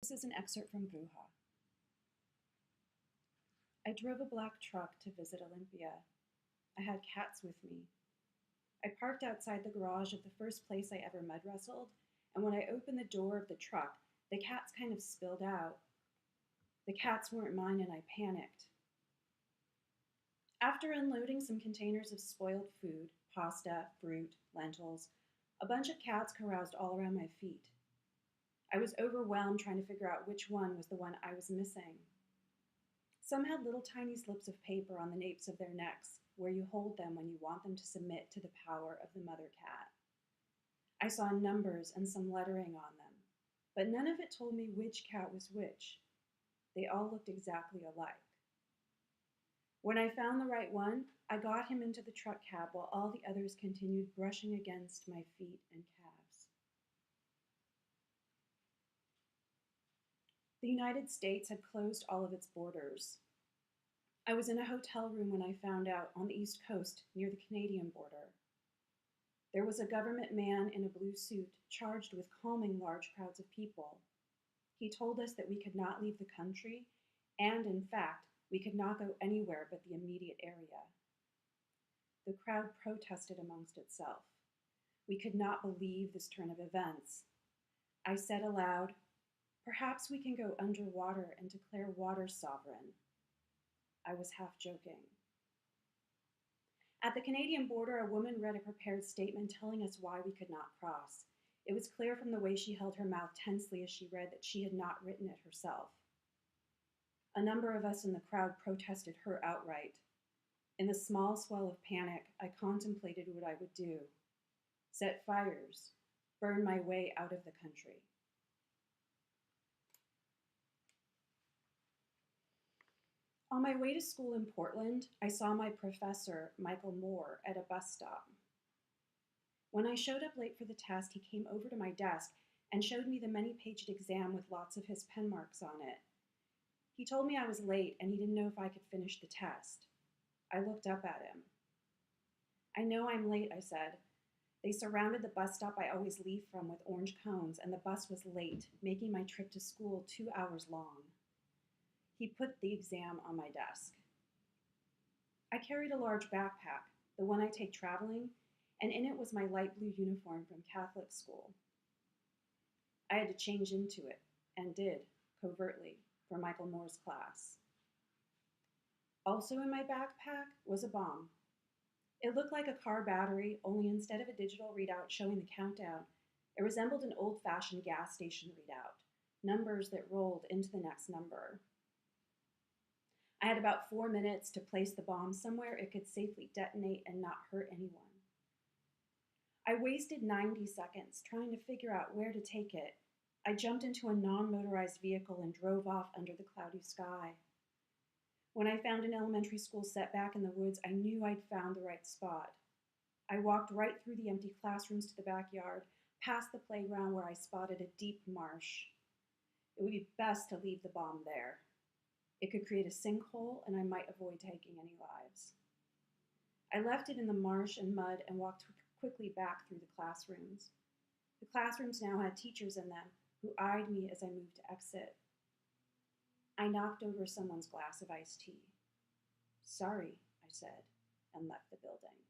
This is an excerpt from Bruja. I drove a black truck to visit Olympia. I had cats with me. I parked outside the garage of the first place I ever mud wrestled, and when I opened the door of the truck, the cats kind of spilled out. The cats weren't mine, and I panicked. After unloading some containers of spoiled food, pasta, fruit, lentils, a bunch of cats caroused all around my feet. I was overwhelmed trying to figure out which one was the one I was missing. Some had little tiny slips of paper on the napes of their necks, where you hold them when you want them to submit to the power of the mother cat. I saw numbers and some lettering on them, but none of it told me which cat was which. They all looked exactly alike. When I found the right one, I got him into the truck cab while all the others continued brushing against my feet and calves. The United States had closed all of its borders. I was in a hotel room when I found out, on the East Coast near the Canadian border. There was a government man in a blue suit charged with calming large crowds of people. He told us that we could not leave the country, and in fact, we could not go anywhere but the immediate area. The crowd protested amongst itself. We could not believe this turn of events. I said aloud, "Perhaps we can go underwater and declare water sovereign." I was half joking. At the Canadian border, a woman read a prepared statement telling us why we could not cross. It was clear from the way she held her mouth tensely as she read that she had not written it herself. A number of us in the crowd protested her outright. In the small swell of panic, I contemplated what I would do. Set fires, burn my way out of the country. On my way to school in Portland, I saw my professor, Michael Moore, at a bus stop. When I showed up late for the test, he came over to my desk and showed me the many-paged exam with lots of his pen marks on it. He told me I was late and he didn't know if I could finish the test. I looked up at him. "I know I'm late," I said. "They surrounded the bus stop I always leave from with orange cones, and the bus was late, making my trip to school 2 hours long." He put the exam on my desk. I carried a large backpack, the one I take traveling, and in it was my light blue uniform from Catholic school. I had to change into it, and did, covertly, for Michael Moore's class. Also in my backpack was a bomb. It looked like a car battery, only instead of a digital readout showing the countdown, it resembled an old-fashioned gas station readout, numbers that rolled into the next number. I had about 4 minutes to place the bomb somewhere it could safely detonate and not hurt anyone. I wasted 90 seconds trying to figure out where to take it. I jumped into a non-motorized vehicle and drove off under the cloudy sky. When I found an elementary school set back in the woods, I knew I'd found the right spot. I walked right through the empty classrooms to the backyard, past the playground where I spotted a deep marsh. It would be best to leave the bomb there. It could create a sinkhole, and I might avoid taking any lives. I left it in the marsh and mud and walked quickly back through the classrooms. The classrooms now had teachers in them who eyed me as I moved to exit. I knocked over someone's glass of iced tea. "Sorry," I said, and left the building.